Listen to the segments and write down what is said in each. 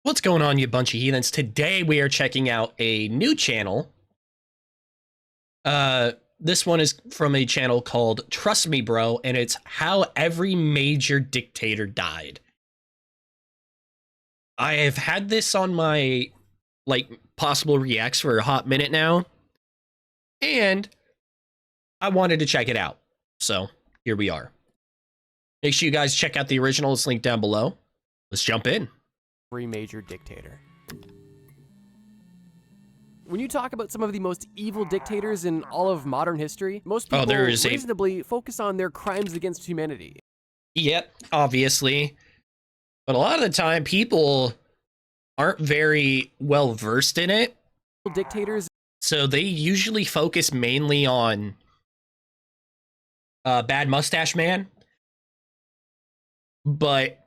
What's going on, you bunch of heathens? Today we are checking out a new channel. This one is from a channel called Trust Me Bro, and it's How Every Major Dictator Died. I have had this on my, possible reacts for a hot minute now, and I wanted to check it out. So, here we are. Make sure you guys check out the original. It's linked down below. Let's jump in. Every major dictator. When you talk about some of the most evil dictators in all of modern history, most people reasonably focus on their crimes against humanity. Yep, obviously. But a lot of the time, people aren't very well versed in it. Dictators. So they usually focus mainly on Bad Mustache Man. But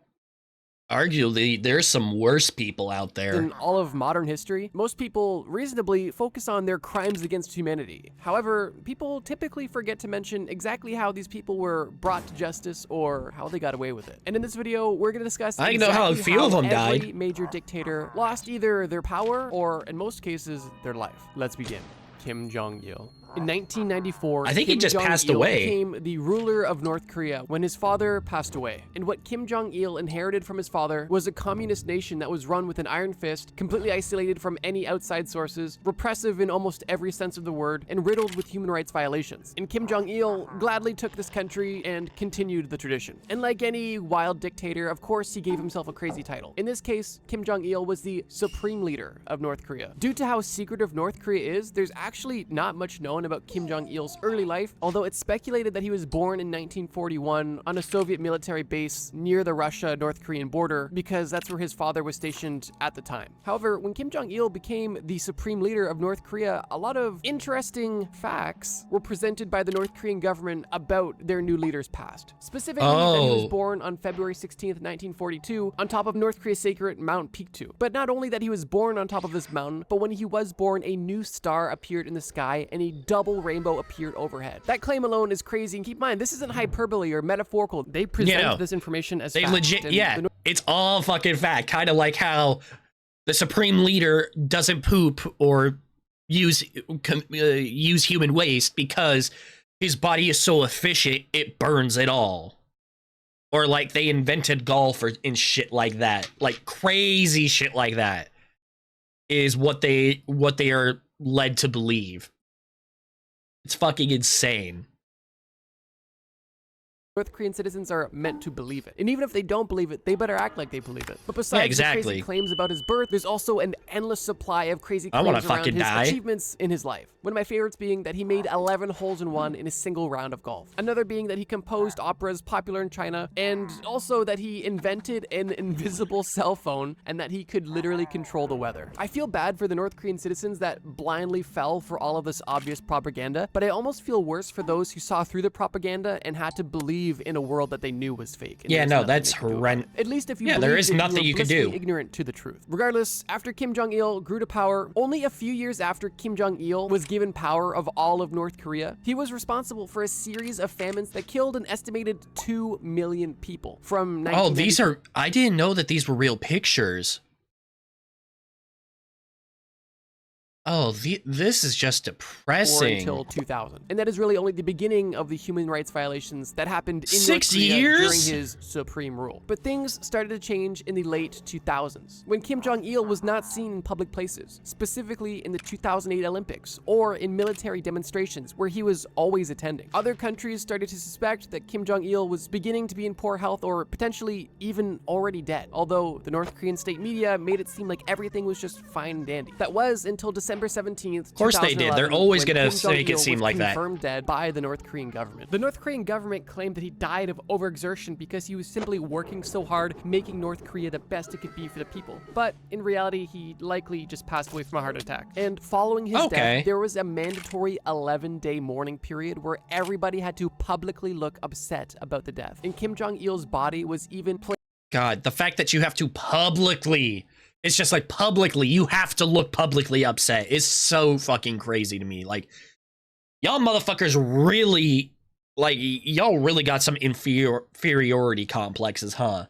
arguably, there's some worse people out there. In all of modern history, most people reasonably focus on their crimes against humanity. However, people typically forget to mention exactly how these people were brought to justice or how they got away with it. And in this video, we're going to discuss I know how a few of them died. Every major dictator lost either their power or, in most cases, their life. Let's begin. Kim Jong-il. In 1994, I think he just passed away. Became the ruler of North Korea when his father passed away. And what Kim Jong-il inherited from his father was a communist nation that was run with an iron fist, completely isolated from any outside sources, repressive in almost every sense of the word, and riddled with human rights violations. And Kim Jong-il gladly took this country and continued the tradition. And like any wild dictator, of course, he gave himself a crazy title. In this case, Kim Jong-il was the supreme leader of North Korea. Due to how secretive North Korea is, there's actually not much known about Kim Jong-il's early life, although it's speculated that he was born in 1941 on a Soviet military base near the Russia-North Korean border because that's where his father was stationed at the time. However, when Kim Jong-il became the supreme leader of North Korea, a lot of interesting facts were presented by the North Korean government about their new leader's past. Specifically, that he was born on February 16th, 1942 on top of North Korea's sacred Mount Pictu. But not only that he was born on top of this mountain, but when he was born, a new star appeared in the sky and a double rainbow appeared overhead. That claim alone is crazy, and keep in mind, this isn't hyperbole or metaphorical. They present this information as fact. Legit, yeah, it's all fucking fact. Kind of like how the supreme leader doesn't poop or use human waste because his body is so efficient it burns it all. Or like they invented golf and shit like that, like crazy shit like that is what they are led to believe. It's fucking insane. North Korean citizens are meant to believe it. And even if they don't believe it, they better act like they believe it. But besides the crazy claims about his birth, there's also an endless supply of crazy claims around his achievements in his life. One of my favorites being that he made 11 holes in one in a single round of golf. Another being that he composed operas popular in China, and also that he invented an invisible cell phone and that he could literally control the weather. I feel bad for the North Korean citizens that blindly fell for all of this obvious propaganda, but I almost feel worse for those who saw through the propaganda and had to believe in a world that they knew was fake. Yeah, no, that's horrendous. At least if you there is nothing you could do. Ignorant to the truth. Regardless, after Kim Jong-il grew to power, only a few years after Kim Jong-il was given power of all of North Korea, he was responsible for a series of famines that killed an estimated 2 million people. From I didn't know that these were real pictures. Oh, this is just depressing. Until 2000. And that is really only the beginning of the human rights violations that happened in 6 North Korea years during his supreme rule. But things started to change in the late 2000s, when Kim Jong-il was not seen in public places, specifically in the 2008 Olympics, or in military demonstrations where he was always attending. Other countries started to suspect that Kim Jong-il was beginning to be in poor health or potentially even already dead, although the North Korean state media made it seem like everything was just fine and dandy. That was until December 17th, of course they did. They're always going to make it seem like that. Confirmed dead by the North Korean government. The North Korean government claimed that he died of overexertion because he was simply working so hard, making North Korea the best it could be for the people. But in reality, he likely just passed away from a heart attack. And following his death, there was a mandatory 11-day mourning period where everybody had to publicly look upset about the death. And Kim Jong-il's body was even God, the fact that you have to publicly, it's just like publicly, you have to look publicly upset. It's so fucking crazy to me. Like, y'all motherfuckers really, y'all really got some inferiority complexes, huh?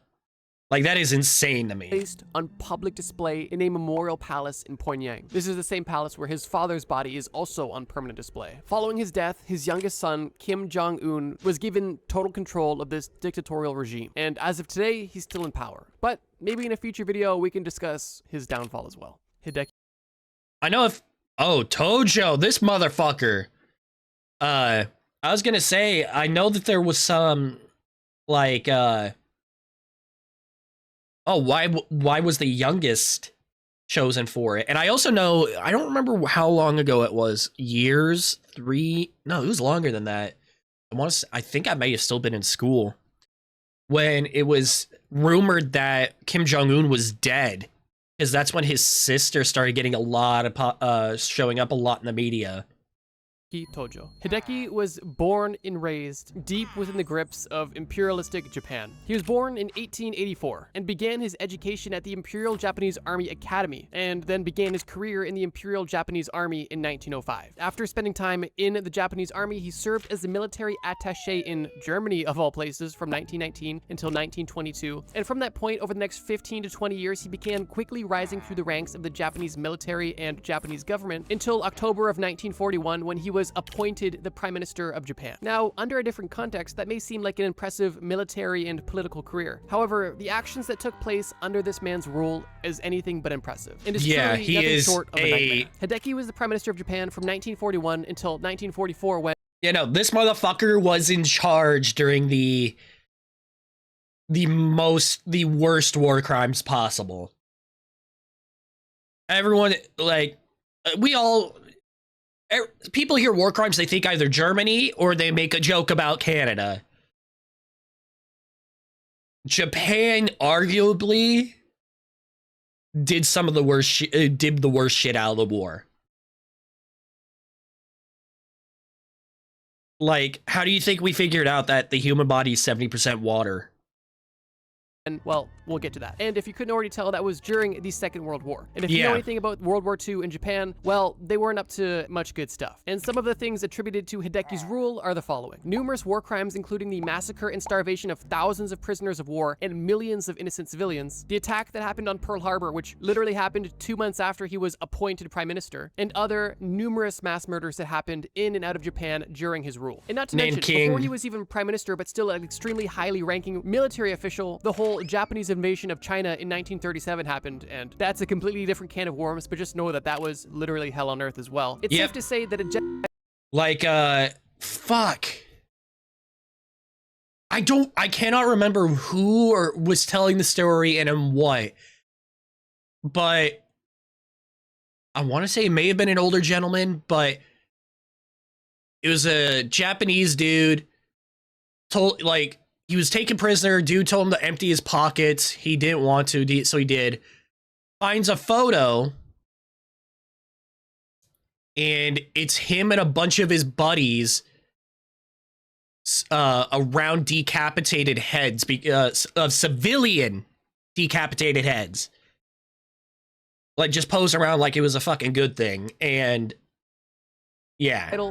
Like, that is insane to me. Placed on public display in a memorial palace in Pyongyang. This is the same palace where his father's body is also on permanent display. Following his death, his youngest son, Kim Jong-un, was given total control of this dictatorial regime. And as of today, he's still in power. But maybe in a future video, we can discuss his downfall as well. Hideki. I know if... Oh, Tojo, this motherfucker. I was gonna say, I know that there was some, like, oh, why was the youngest chosen for it? And I also know, I don't remember how long ago it was. Years? 3? No, it was longer than that. I think I may have still been in school when it was rumored that Kim Jong-un was dead, because that's when his sister started getting a lot of showing up a lot in the media. Tojo. Hideki was born and raised deep within the grips of imperialistic Japan. He was born in 1884 and began his education at the Imperial Japanese Army Academy, and then began his career in the Imperial Japanese Army in 1905. After spending time in the Japanese Army, he served as the military attaché in Germany, of all places, from 1919 until 1922. And from that point, over the next 15 to 20 years, he began quickly rising through the ranks of the Japanese military and Japanese government until October of 1941, when he was appointed the Prime Minister of Japan. Now, under a different context, that may seem like an impressive military and political career. However, the actions that took place under this man's rule is anything but impressive. And is truly he nothing is short of a nightmare. Hideki was the Prime Minister of Japan from 1941 until 1944, when This motherfucker was in charge during the worst war crimes possible. Everyone, like, people hear war crimes, they think either Germany or they make a joke about Canada. Japan arguably did some of the worst did the worst shit out of the war. Like, how do you think we figured out that the human body is 70% water? and, well, we'll get to that. And if you couldn't already tell, that was during the Second World War. And if you know anything about World War II in Japan, well, they weren't up to much good stuff. And some of the things attributed to Hideki's rule are the following. Numerous war crimes, including the massacre and starvation of thousands of prisoners of war and millions of innocent civilians, the attack that happened on Pearl Harbor, which literally happened 2 months after he was appointed prime minister, and other numerous mass murders that happened in and out of Japan during his rule. And not to mention, before he was even prime minister, but still an extremely highly ranking military official, the whole Japanese invasion of China in 1937 happened, and that's a completely different can of worms, but just know that that was literally hell on earth as well. It's safe to say that fuck. I cannot remember who or was telling the story and in what, but I want to say it may have been an older gentleman, but it was a Japanese dude. He was taken prisoner. Dude told him to empty his pockets. He didn't want to, so he did. Finds a photo, and it's him and a bunch of his buddies around decapitated heads, of civilian decapitated heads. Like, just pose around like it was a fucking good thing. And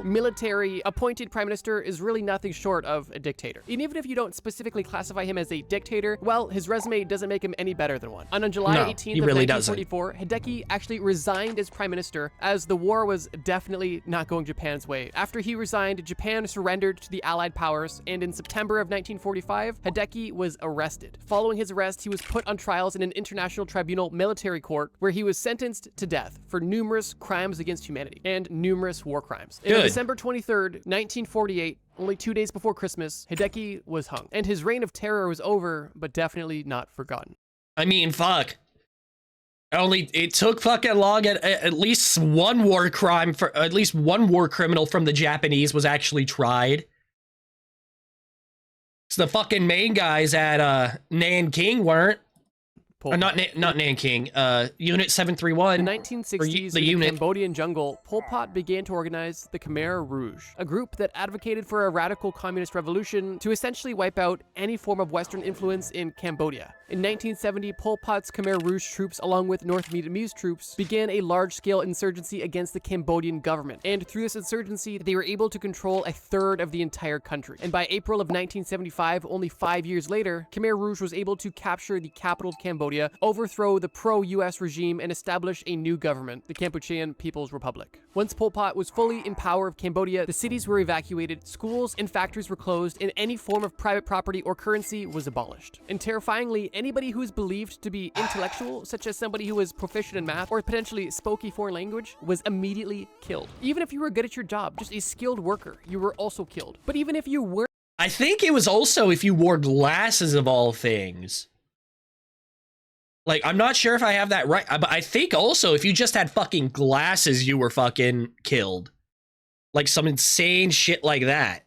military appointed prime minister is really nothing short of a dictator. And even if you don't specifically classify him as a dictator, well, his resume doesn't make him any better than one. And on July 18th of 1944, Hideki actually resigned as prime minister, as the war was definitely not going Japan's way. After he resigned, Japan surrendered to the Allied powers, and in September of 1945, Hideki was arrested. Following his arrest, he was put on trials in an international tribunal military court, where he was sentenced to death for numerous crimes against humanity and numerous war crimes. And on December 23rd, 1948, only 2 days before Christmas, Hideki was hung. And his reign of terror was over, but definitely not forgotten. I mean, fuck. It took fucking long. At least one war crime at least one war criminal from the Japanese was actually tried. So the fucking main guys at Nanking weren't. Pol Pot. Not Nanking. Unit 731. In the 1960s, the in the unit. Cambodian jungle, Pol Pot began to organize the Khmer Rouge, a group that advocated for a radical communist revolution to essentially wipe out any form of Western influence in Cambodia. In 1970, Pol Pot's Khmer Rouge troops, along with North Vietnamese troops, began a large-scale insurgency against the Cambodian government. And through this insurgency, they were able to control a third of the entire country. And by April of 1975, only 5 years later, Khmer Rouge was able to capture the capital of Cambodia, overthrow the pro-US regime, and establish a new government, the Kampuchean People's Republic. Once Pol Pot was fully in power of Cambodia, the cities were evacuated, schools and factories were closed, and any form of private property or currency was abolished. And terrifyingly, anybody who is believed to be intellectual, such as somebody who was proficient in math or potentially spoke a foreign language, was immediately killed. Even if you were good at your job, just a skilled worker, you were also killed. But even if you weren't, I think it was also if you wore glasses of all things. Like, I'm not sure if I have that right, but I think also if you just had fucking glasses, you were fucking killed. Like some insane shit like that.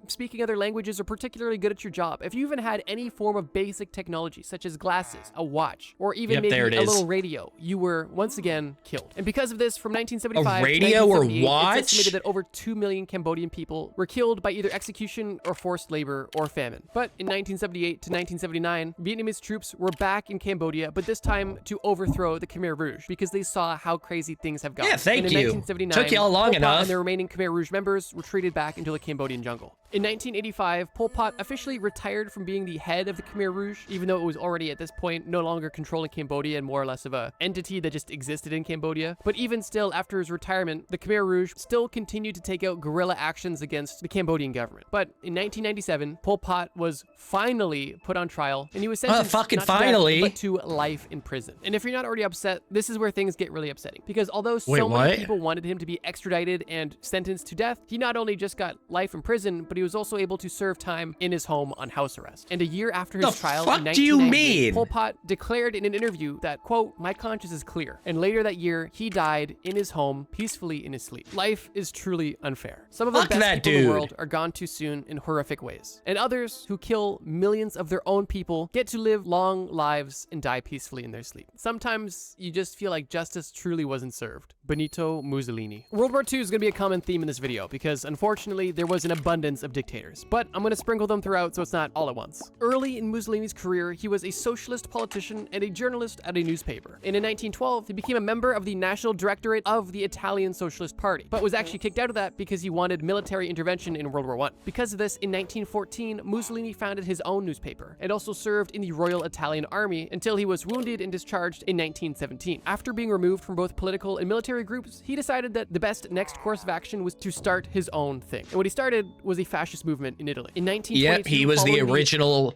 speaking other languages or particularly good at your job, if you even had any form of basic technology such as glasses, a watch, or even maybe a little radio, you were once again killed. And because of this, from 1975 a radio to or 1978, watch? it's estimated that over 2 million Cambodian people were killed by either execution or forced labor or famine. But in 1978 to 1979, Vietnamese troops were back in Cambodia, but this time to overthrow the Khmer Rouge because they saw how crazy things have gotten. Yeah, thank and in you. 1979, Took y'all long Pol Pot enough. and the remaining Khmer Rouge members retreated back into the Cambodian jungle. In 1985, Pol Pot officially retired from being the head of the Khmer Rouge, even though it was already at this point no longer controlling Cambodia and more or less of a entity that just existed in Cambodia. But even still, after his retirement, the Khmer Rouge still continued to take out guerrilla actions against the Cambodian government. But in 1997, Pol Pot was finally put on trial, and he was sentenced not to death, but to life in prison. And if you're not already upset, this is where things get really upsetting, because although so many people wanted him to be extradited and sentenced to death, he not only just got life in prison, but he was also able to serve time in his home on house arrest. And a year after his trial in 1998, Pol Pot declared in an interview that, quote, "My conscience is clear." And later that year, he died in his home peacefully in his sleep. Life is truly unfair. Some of the best people in the world are gone too soon in horrific ways. And others who kill millions of their own people get to live long lives and die peacefully in their sleep. Sometimes you just feel like justice truly wasn't served. Benito Mussolini. World War II is going to be a common theme in this video because unfortunately there was an abundance of dictators, but I'm going to sprinkle them throughout so it's not all at once. Early in Mussolini's career, he was a socialist politician and a journalist at a newspaper. And in 1912, he became a member of the National Directorate of the Italian Socialist Party, but was actually kicked out of that because he wanted military intervention in World War I. Because of this, in 1914, Mussolini founded his own newspaper and also served in the Royal Italian Army until he was wounded and discharged in 1917. After being removed from both political and military groups, he decided that the best next course of action was to start his own thing. And what he started was a fascist movement in Italy. In 1922, yep, he was the original.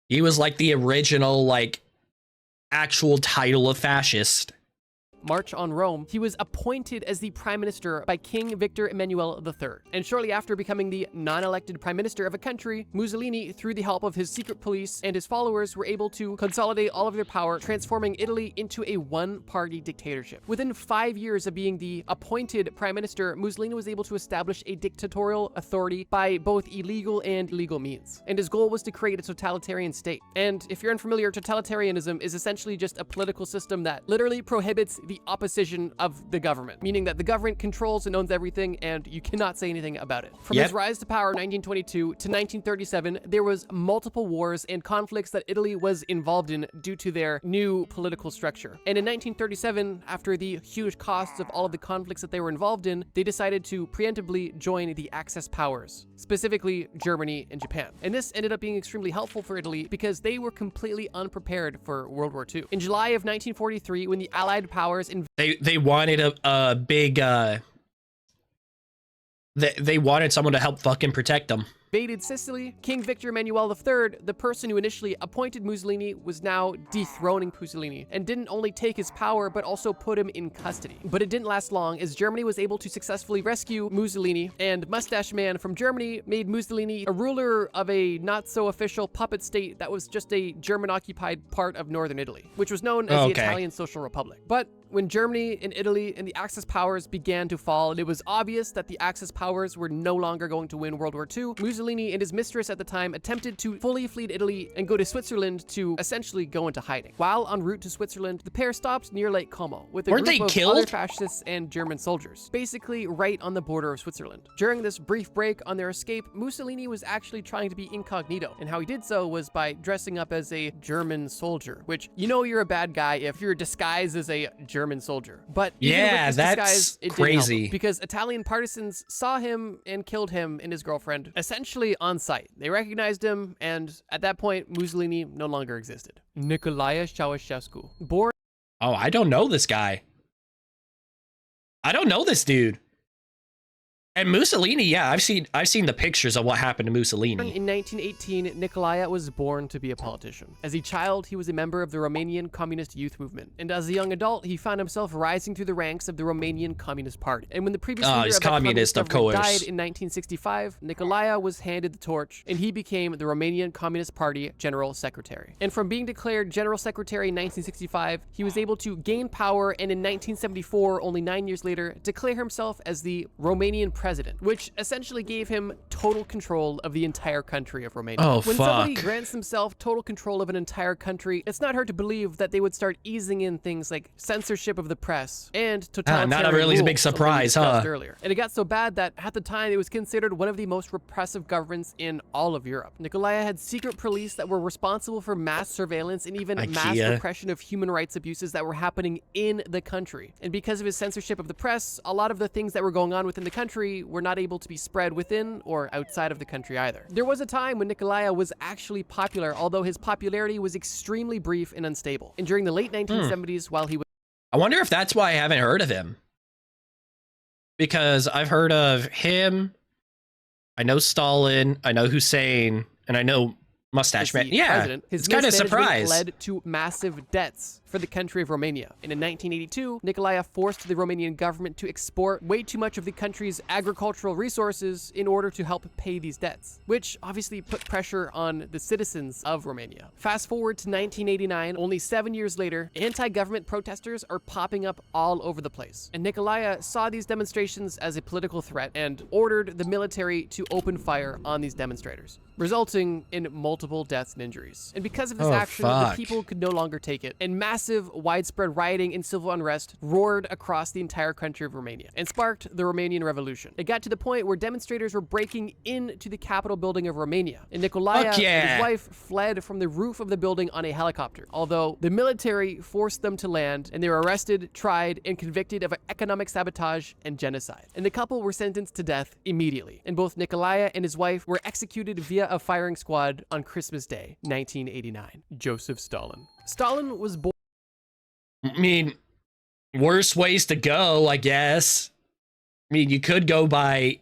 He was like the original, like, actual title of fascist. March on Rome, he was appointed as the prime minister by King Victor Emmanuel III. And shortly after becoming the non-elected prime minister of a country, Mussolini, through the help of his secret police and his followers, were able to consolidate all of their power, transforming Italy into a one-party dictatorship. Within 5 years of being the appointed prime minister, Mussolini was able to establish a dictatorial authority by both illegal and legal means. And his goal was to create a totalitarian state. And if you're unfamiliar, totalitarianism is essentially just a political system that literally prohibits the opposition of the government, meaning that the government controls and owns everything and you cannot say anything about it. From his rise to power in 1922 to 1937, there was multiple wars and conflicts that Italy was involved in due to their new political structure. And in 1937, after the huge costs of all of the conflicts that they were involved in, they decided to preemptively join the Axis powers, specifically Germany and Japan. And this ended up being extremely helpful for Italy because they were completely unprepared for World War II. In July of 1943, when the Allied powers they wanted a big they wanted someone to help fucking protect them. Invaded Sicily, King Victor Emmanuel III, the person who initially appointed Mussolini, was now dethroning Mussolini and didn't only take his power but also put him in custody. But it didn't last long, as Germany was able to successfully rescue Mussolini, and Mustache Man from Germany made Mussolini a ruler of a not-so-official puppet state that was just a German-occupied part of northern Italy, which was known as the Italian Social Republic. But when Germany and Italy and the Axis powers began to fall, and it was obvious that the Axis powers were no longer going to win World War II, Mussolini and his mistress at the time attempted to fully flee Italy and go to Switzerland to essentially go into hiding. While en route to Switzerland, the pair stopped near Lake Como with a Weren't group they of killed? other fascists and German soldiers, basically right on the border of Switzerland. During this brief break on their escape, Mussolini was actually trying to be incognito, and how he did so was by dressing up as a German soldier, which, you know, you're a bad guy if you're disguised as a German soldier. But even Yeah, with this that's disguise, it didn't help crazy. him, because Italian partisans saw him and killed him and his girlfriend essentially on sight. They recognized him, and at that point, Mussolini no longer existed. Nicolae Ceausescu, born Oh, I don't know this guy. I don't know this dude. And Mussolini, yeah, I've seen the pictures of what happened to Mussolini. in 1918, Nicolae was born to be a politician. As a child, he was a member of the Romanian Communist Youth Movement, and as a young adult, he found himself rising through the ranks of the Romanian Communist Party. And when the previous leader he's of that communist, of government course. died in 1965, Nicolae was handed the torch, and he became the Romanian Communist Party General Secretary. And from being declared General Secretary in 1965, he was able to gain power, and in 1974, only 9 years later, declare himself as the Romanian president, which essentially gave him total control of the entire country of Romania. Oh, When somebody fuck. grants themselves total control of an entire country, it's not hard to believe that they would start easing in things like censorship of the press and totalitarian not really a big rules, something we surprise, huh? discussed earlier. And it got so bad that at the time it was considered one of the most repressive governments in all of Europe. Nicolae had secret police that were responsible for mass surveillance and even mass IKEA. repression of human rights abuses that were happening in the country. And because of his censorship of the press, a lot of the things that were going on within the country were not able to be spread within or outside of the country either. There was a time when Nicolae was actually popular, although his popularity was extremely brief and unstable. And during the late 1970s, while he was I wonder if that's why I haven't heard of him. Because I've heard of him, I know Stalin, I know Hussein, and I know Mustache Man. the Yeah, president, his it's kind of mismanagement surprised. led to massive debts for the country of Romania. And in 1982, Nicolae forced the Romanian government to export way too much of the country's agricultural resources in order to help pay these debts, which obviously put pressure on the citizens of Romania. Fast forward to 1989, only 7 years later, anti-government protesters are popping up all over the place. And Nicolae saw these demonstrations as a political threat and ordered the military to open fire on these demonstrators, resulting in multiple deaths and injuries. And because of this Oh, action, fuck. the people could no longer take it, and massive widespread rioting and civil unrest roared across the entire country of Romania and sparked the Romanian Revolution. It got to the point where demonstrators were breaking into the Capitol building of Romania, and Nicolae Fuck and yeah. his wife fled from the roof of the building on a helicopter, although the military forced them to land, and they were arrested, tried, and convicted of economic sabotage and genocide. And the couple were sentenced to death immediately, and both Nicolae and his wife were executed via a firing squad on Christmas Day, 1989. Joseph Stalin. Stalin was born I mean, worse ways to go, I guess. I mean, you could go by,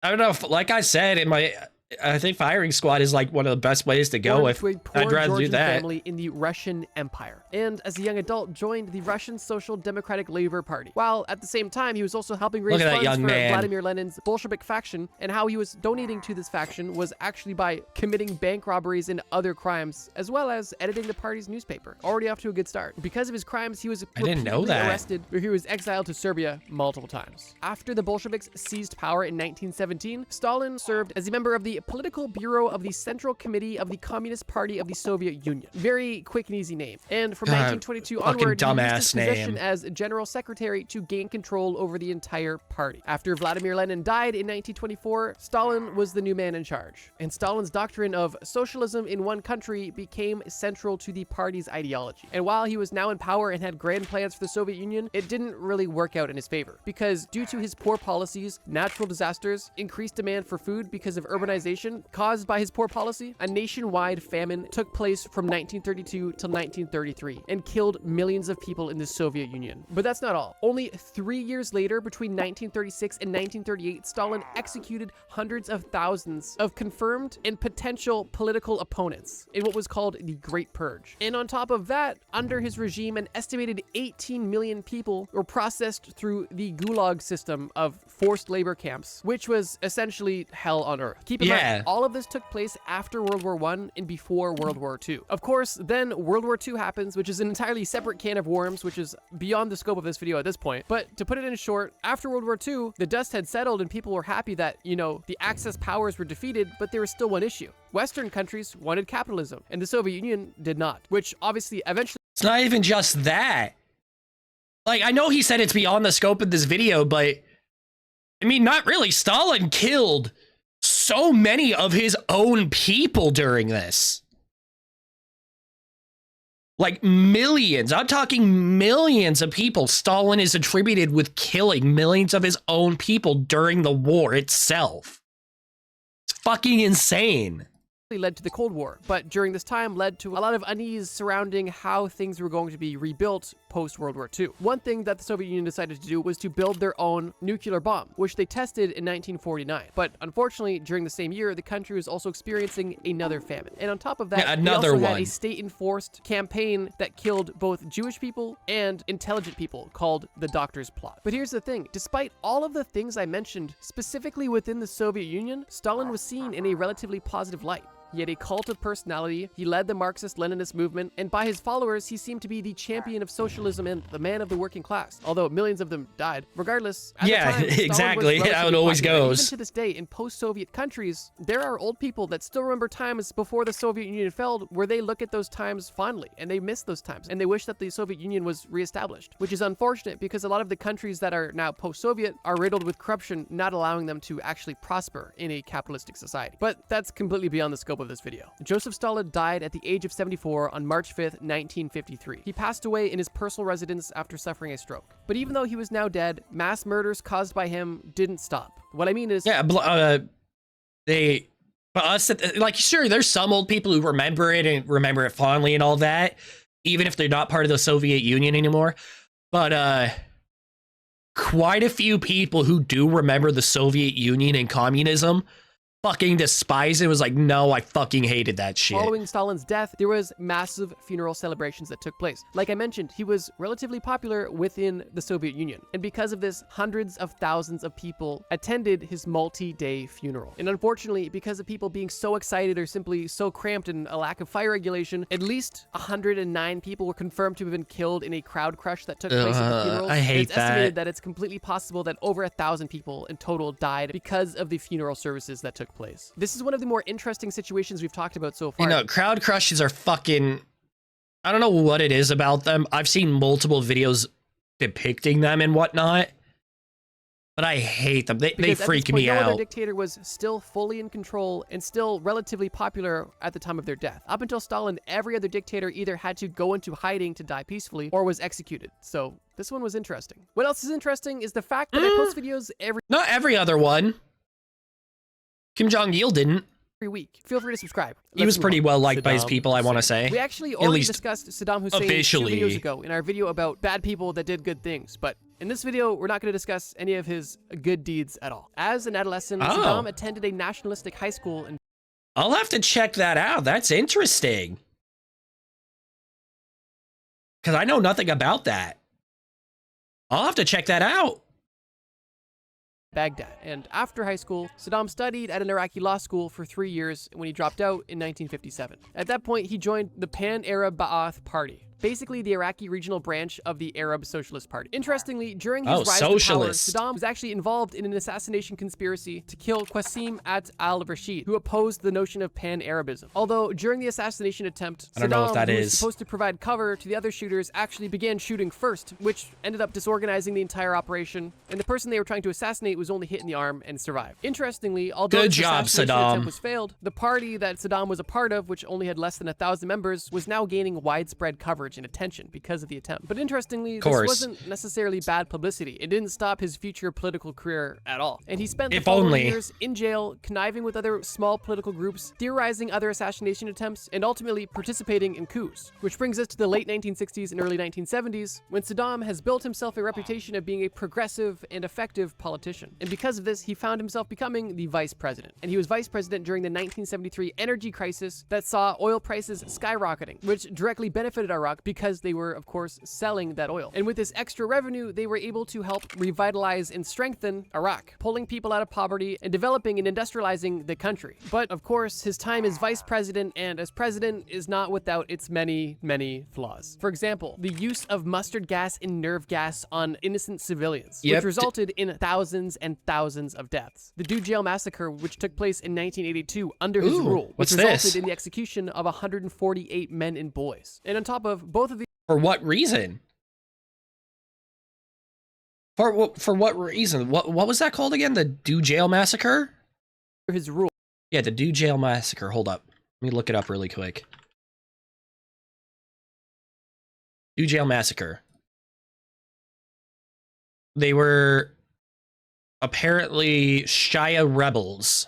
I don't know, like I said in my, I think firing squad is like one of the best ways to go. If to a poor I'd rather do Georgian that. family in the Russian Empire, and as a young adult joined the Russian Social Democratic Labor Party. While at the same time, he was also helping raise Look at that funds young for man. Vladimir Lenin's Bolshevik faction, and how he was donating to this faction was actually by committing bank robberies and other crimes, as well as editing the party's newspaper. Already off to a good start. Because of his crimes, he was I didn't know repeatedly that. arrested, where he was exiled to Serbia multiple times. After the Bolsheviks seized power in 1917, Stalin served as a member of the political bureau of the Central Committee of the Communist Party of the Soviet Union. Very quick and easy name. And from God, 1922 fucking onward, he used dumbass his position name. as General Secretary to gain control over the entire party. After Vladimir Lenin died in 1924, Stalin was the new man in charge. And Stalin's doctrine of socialism in one country became central to the party's ideology. And while he was now in power and had grand plans for the Soviet Union, it didn't really work out in his favor. Because due to his poor policies, natural disasters, increased demand for food because of urbanization caused by his poor policy, a nationwide famine took place from 1932 till 1933 and killed millions of people in the Soviet Union. But that's not all. Only 3 years later, between 1936 and 1938, Stalin executed hundreds of thousands of confirmed and potential political opponents in what was called the Great Purge. And on top of that, under his regime, an estimated 18 million people were processed through the Gulag system of forced labor camps, which was essentially hell on earth. Keep in mind, Yeah. All of this took place after World War I and before World War II. Of course, then World War II happens, which is an entirely separate can of worms, which is beyond the scope of this video at this point. But to put it in short, after World War II, the dust had settled and people were happy that, you know, the Axis powers were defeated, but there was still one issue. Western countries wanted capitalism, and the Soviet Union did not, which obviously eventually... It's not even just that. Like, I know he said it's beyond the scope of this video, but I mean, not really. Stalin killed so many of his own people during this. Like millions. I'm talking millions of people. Stalin is attributed with killing millions of his own people during the war itself. It's fucking insane. Led to the Cold War, but during this time led to a lot of unease surrounding how things were going to be rebuilt post-World War II. One thing that the Soviet Union decided to do was to build their own nuclear bomb, which they tested in 1949. But unfortunately, during the same year, the country was also experiencing another famine. And on top of that, they also had a state-enforced campaign that killed both Jewish people and intelligent people called the Doctor's Plot. But here's the thing, despite all of the things I mentioned, specifically within the Soviet Union, Stalin was seen in a relatively positive light. He had a cult of personality, he led the Marxist-Leninist movement, and by his followers, he seemed to be the champion of socialism and the man of the working class, although millions of them died. Regardless, at the time, exactly, how it always goes. Even to this day, in post-Soviet countries, there are old people that still remember times before the Soviet Union fell, where they look at those times fondly, and they miss those times, and they wish that the Soviet Union was reestablished, which is unfortunate because a lot of the countries that are now post-Soviet are riddled with corruption, not allowing them to actually prosper in a capitalistic society. But that's completely beyond the scope of this video. Joseph Stalin died at the age of 74 on March 5th, 1953. He passed away in his personal residence after suffering a stroke. But even though he was now dead, mass murders caused by him didn't stop. What I mean is... Yeah, like, sure, there's some old people who remember it and remember it fondly and all that, even if they're not part of the Soviet Union anymore. But, quite a few people who do remember the Soviet Union and communism fucking despise it. Was like, no, I fucking hated that shit. Following Stalin's death, there was massive funeral celebrations that took place. Like I mentioned, he was relatively popular within the Soviet Union. And because of this, hundreds of thousands of people attended his multi-day funeral. And unfortunately, because of people being so excited or simply so cramped and a lack of fire regulation, at least 109 people were confirmed to have been killed in a crowd crush that took place at the funerals. I hate it's estimated that it's completely possible that over 1,000 people in total died because of the funeral services that took place. This is one of the more interesting situations we've talked about so far. You know, crowd crushes are fucking... I don't know what it is about them. I've seen multiple videos depicting them and whatnot, but I hate them. They freak me out. No other dictator was still fully in control and still relatively popular at the time of their death. Up until Stalin, every other dictator either had to go into hiding to die peacefully or was executed. So this one was interesting. What else is interesting is the fact that I post videos not every other one. Kim Jong-il didn't. Every week. Feel free to subscribe. He was pretty well liked by his people, I want to say. We actually already discussed Saddam Hussein officially 2 videos ago in our video about bad people that did good things, but in this video, we're not going to discuss any of his good deeds at all. As an adolescent, Saddam attended a nationalistic high school in... I'll have to check that out. That's interesting. Because I know nothing about that. I'll have to check that out. Baghdad. And after high school, Saddam studied at an Iraqi law school for 3 years when he dropped out in 1957. At that point, he joined the Pan-Arab Ba'ath Party, basically the Iraqi regional branch of the Arab Socialist Party. Interestingly, during his rise to power, Saddam was actually involved in an assassination conspiracy to kill Qasim al-Rashid, who opposed the notion of Pan-Arabism. Although during the assassination attempt, Saddam, who was supposed to provide cover to the other shooters, actually began shooting first, which ended up disorganizing the entire operation, and the person they were trying to assassinate was only hit in the arm and survived. Interestingly, although the assassination attempt was failed, the party that Saddam was a part of, which only had less than 1,000 members, was now gaining widespread coverage and attention because of the attempt. But interestingly, this wasn't necessarily bad publicity. It didn't stop his future political career at all. And he spent the following years in jail, conniving with other small political groups, theorizing other assassination attempts, and ultimately participating in coups. Which brings us to the late 1960s and early 1970s, when Saddam has built himself a reputation of being a progressive and effective politician. And because of this, he found himself becoming the vice president. And he was vice president during the 1973 energy crisis that saw oil prices skyrocketing, which directly benefited Iraq Iraq because they were, of course, selling that oil. And with this extra revenue, they were able to help revitalize and strengthen Iraq, pulling people out of poverty and developing and industrializing the country. But of course, his time as vice president and as president is not without its many, many flaws. For example, the use of mustard gas and nerve gas on innocent civilians, which resulted in thousands and thousands of deaths. The Do Jail Massacre, which took place in 1982 under his rule, which resulted in the execution of 148 men and boys. And on top of both of these— For what reason? For what reason? What was that called again? The Do Jail Massacre? His rule. Yeah, the Do Jail Massacre. Hold up. Let me look it up really quick. Do Jail Massacre. They were apparently Shia rebels.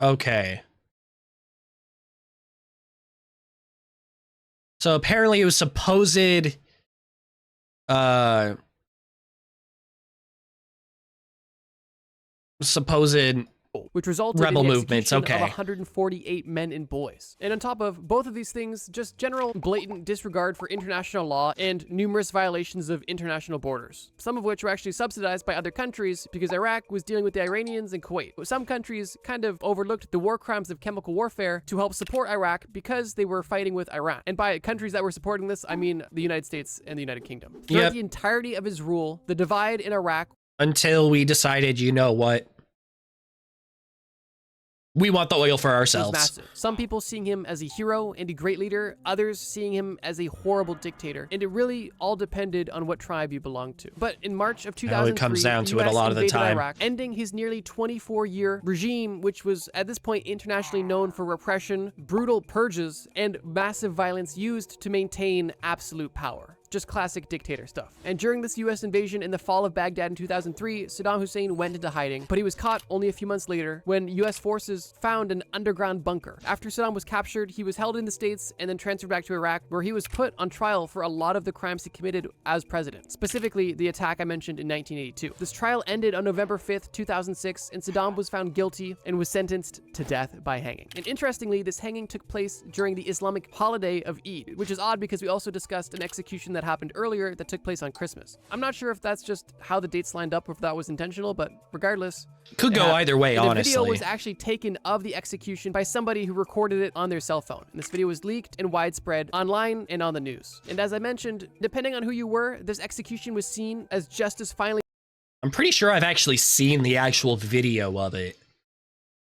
Okay. So apparently it was supposed which resulted rebel in the movements, execution okay. of 148 men and boys. And on top of both of these things, just general blatant disregard for international law and numerous violations of international borders, some of which were actually subsidized by other countries because Iraq was dealing with the Iranians and Kuwait. Some countries kind of overlooked the war crimes of chemical warfare to help support Iraq because they were fighting with Iran. And by countries that were supporting this, I mean the United States and the United Kingdom. Throughout the entirety of his rule, the divide in Iraq— until we decided, you know what? We want the oil for ourselves. Was massive. Some people seeing him as a hero and a great leader, others seeing him as a horrible dictator. And it really all depended on what tribe you belonged to. But in March of 2003, it comes down to it a lot of the time. Iraq, ending his nearly 24-year regime, which was at this point internationally known for repression, brutal purges, and massive violence used to maintain absolute power. Just classic dictator stuff. And during this US invasion in the fall of Baghdad in 2003, Saddam Hussein went into hiding, but he was caught only a few months later when US forces found an underground bunker. After Saddam was captured, he was held in the States and then transferred back to Iraq, where he was put on trial for a lot of the crimes he committed as president, specifically the attack I mentioned in 1982. This trial ended on November 5th, 2006, and Saddam was found guilty and was sentenced to death by hanging. And interestingly, this hanging took place during the Islamic holiday of Eid, which is odd because we also discussed an execution that happened earlier that took place on Christmas. I'm not sure if that's just how the dates lined up or if that was intentional, but regardless, could go either way, honestly. The video was actually taken of the execution by somebody who recorded it on their cell phone. And this video was leaked and widespread online and on the news. And as I mentioned, depending on who you were, this execution was seen as justice finally— I'm pretty sure I've actually seen the actual video of it.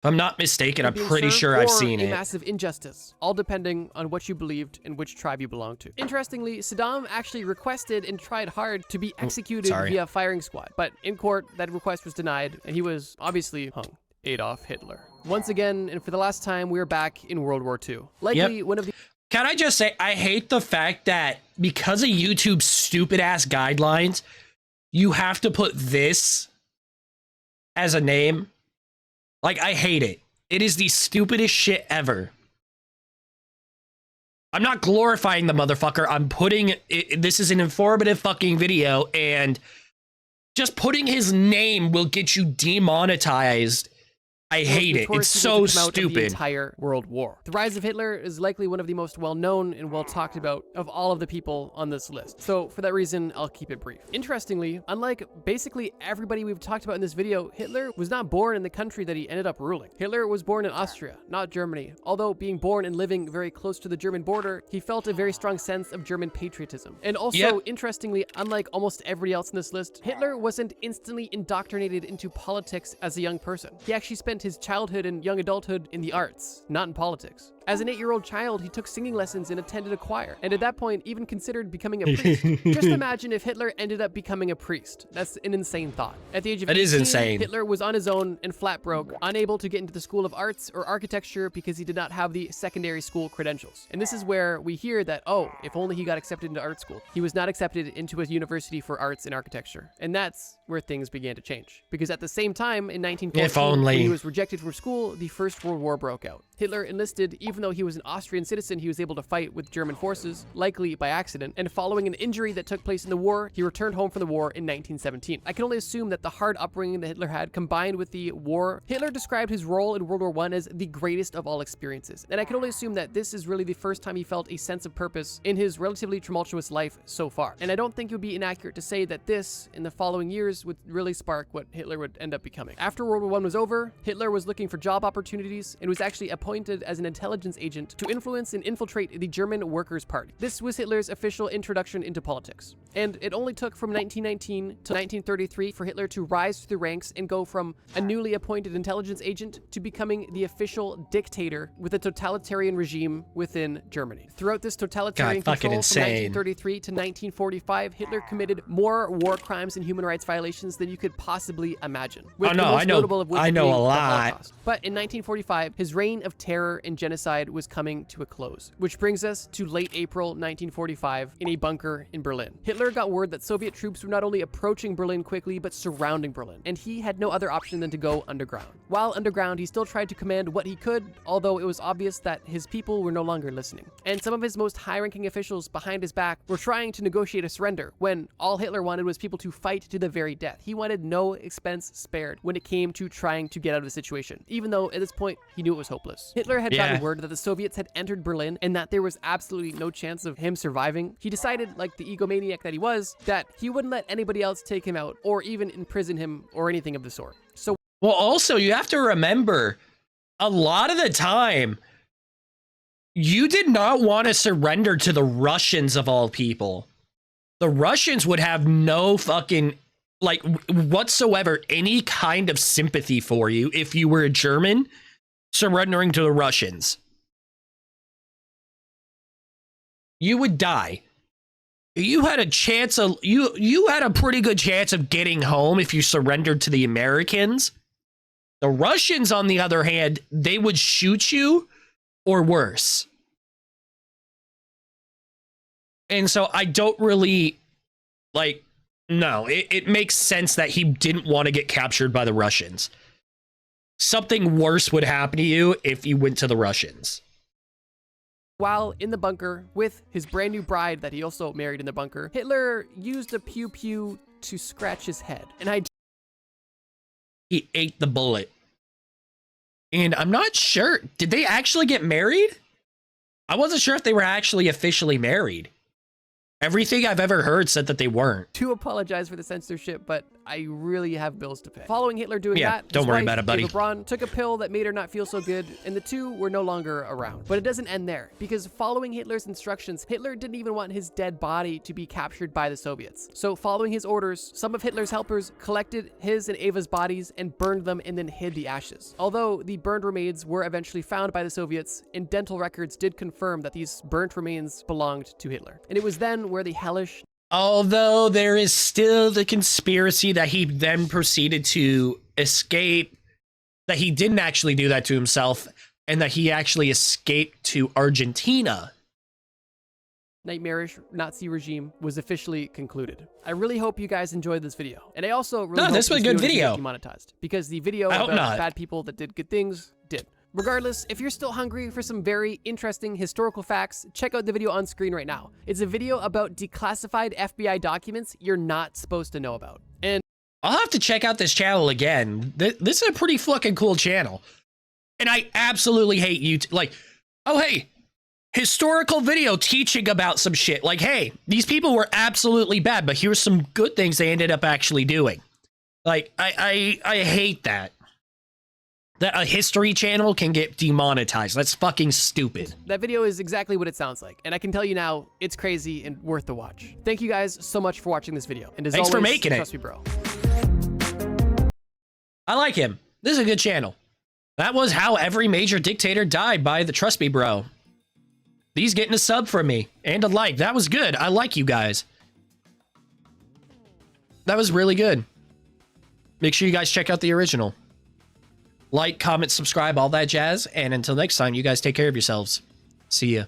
If I'm not mistaken, I'm pretty sure I've seen it. Massive injustice, all depending on what you believed and which tribe you belonged to. Interestingly, Saddam actually requested and tried hard to be executed via firing squad, but in court, that request was denied, and he was obviously hung. Adolf Hitler. Once again, and for the last time, we're back in World War II. Likely one of the— Can I just say, I hate the fact that because of YouTube's stupid-ass guidelines, you have to put this as a name. Like, I hate it. It is the stupidest shit ever. I'm not glorifying the motherfucker. I'm putting it, this is an informative fucking video, and just putting his name will get you demonetized. I hate it. It's so stupid. The entire World War. The rise of Hitler is likely one of the most well-known and well-talked about of all of the people on this list. So for that reason, I'll keep it brief. Interestingly, unlike basically everybody we've talked about in this video, Hitler was not born in the country that he ended up ruling. Hitler was born in Austria, not Germany. Although being born and living very close to the German border, he felt a very strong sense of German patriotism. And also, interestingly, unlike almost everybody else in this list, Hitler wasn't instantly indoctrinated into politics as a young person. He actually spent his childhood and young adulthood in the arts, not in politics. As an 8-year-old child, he took singing lessons and attended a choir, and at that point, even considered becoming a priest. Just imagine if Hitler ended up becoming a priest. That's an insane thought. At the age of 18, Hitler was on his own and flat broke, unable to get into the School of Arts or Architecture because he did not have the secondary school credentials. And this is where we hear that, oh, if only he got accepted into art school. He was not accepted into a university for arts and architecture. And that's where things began to change. Because at the same time, in 1914, when he was rejected from school, the First World War broke out. Hitler enlisted. Even though he was an Austrian citizen, he was able to fight with German forces, likely by accident, and following an injury that took place in the war, he returned home from the war in 1917. I can only assume that the hard upbringing that Hitler had, combined with the war, Hitler described his role in World War I as the greatest of all experiences, and I can only assume that this is really the first time he felt a sense of purpose in his relatively tumultuous life so far. And I don't think it would be inaccurate to say that this, in the following years, would really spark what Hitler would end up becoming. After World War I was over, Hitler was looking for job opportunities and was actually appointed as an intelligence agent to influence and infiltrate the German Workers' Party. This was Hitler's official introduction into politics. And it only took from 1919 to 1933 for Hitler to rise through the ranks and go from a newly appointed intelligence agent to becoming the official dictator with a totalitarian regime within Germany. Throughout this totalitarian control from 1933 to 1945, Hitler committed more war crimes and human rights violations than you could possibly imagine. With the most notable of which I know being a the lot. Holocaust. But in 1945, his reign of terror and genocide was coming to a close, which brings us to late April 1945 in a bunker in Berlin. Hitler got word that Soviet troops were not only approaching Berlin quickly, but surrounding Berlin, and he had no other option than to go underground. While underground, he still tried to command what he could, although it was obvious that his people were no longer listening. And some of his most high-ranking officials behind his back were trying to negotiate a surrender, when all Hitler wanted was people to fight to the very death. He wanted no expense spared when it came to trying to get out of the situation, even though at this point he knew it was hopeless. Hitler had gotten word that the Soviets had entered Berlin and that there was absolutely no chance of him surviving. He decided, like the egomaniac that he was, that he wouldn't let anybody else take him out or even imprison him or anything of the sort. So, well, also you have to remember, a lot of the time, you did not want to surrender to the Russians of all people. The Russians would have no fucking, like, whatsoever, any kind of sympathy for you if you were a German surrendering to the Russians. You would die. You had a chance of, you had a pretty good chance of getting home if you surrendered to the Americans. The Russians, on the other hand, they would shoot you or worse. And so I don't really, like, no, it makes sense that he didn't want to get captured by the Russians. Something worse would happen to you if you went to the Russians. While in the bunker with his brand new bride that he also married in the bunker, Hitler used a pew-pew to scratch his head. And he ate the bullet. And I'm not sure, did they actually get married? I wasn't sure if they were actually officially married. Everything I've ever heard said that they weren't. To apologize for the censorship, but I really have bills to pay. Following Hitler doing that, don't worry about it, buddy. Eva Braun took a pill that made her not feel so good, and the two were no longer around. But it doesn't end there, because following Hitler's instructions, Hitler didn't even want his dead body to be captured by the Soviets. So following his orders, some of Hitler's helpers collected his and Eva's bodies and burned them and then hid the ashes. Although the burned remains were eventually found by the Soviets, and dental records did confirm that these burnt remains belonged to Hitler. And it was then where the hellish... Although there is still the conspiracy that he then proceeded to escape, that he didn't actually do that to himself, and that he actually escaped to Argentina. Nightmarish Nazi regime was officially concluded. I really hope you guys enjoyed this video. And I also really hope this was a good video. Demonetized, because the video about bad people that did good things did. Regardless, if you're still hungry for some very interesting historical facts, check out the video on screen right now. It's a video about declassified FBI documents you're not supposed to know about. And I'll have to check out this channel again. This is a pretty fucking cool channel. And I absolutely hate YouTube. Like, oh, hey, historical video teaching about some shit. Like, hey, these people were absolutely bad, but here's some good things they ended up actually doing. Like, I hate that. That a history channel can get demonetized. That's fucking stupid. That video is exactly what it sounds like. And I can tell you now, it's crazy and worth the watch. Thank you guys so much for watching this video. And as Thanks always, for making it. Trust me, bro. I like him. This is a good channel. That was How Every Major Dictator Died by the Trust Me Bro. He's getting a sub from me and a like. That was good. I like you guys. That was really good. Make sure you guys check out the original. Like, comment, subscribe, all that jazz. And until next time, you guys take care of yourselves. See ya.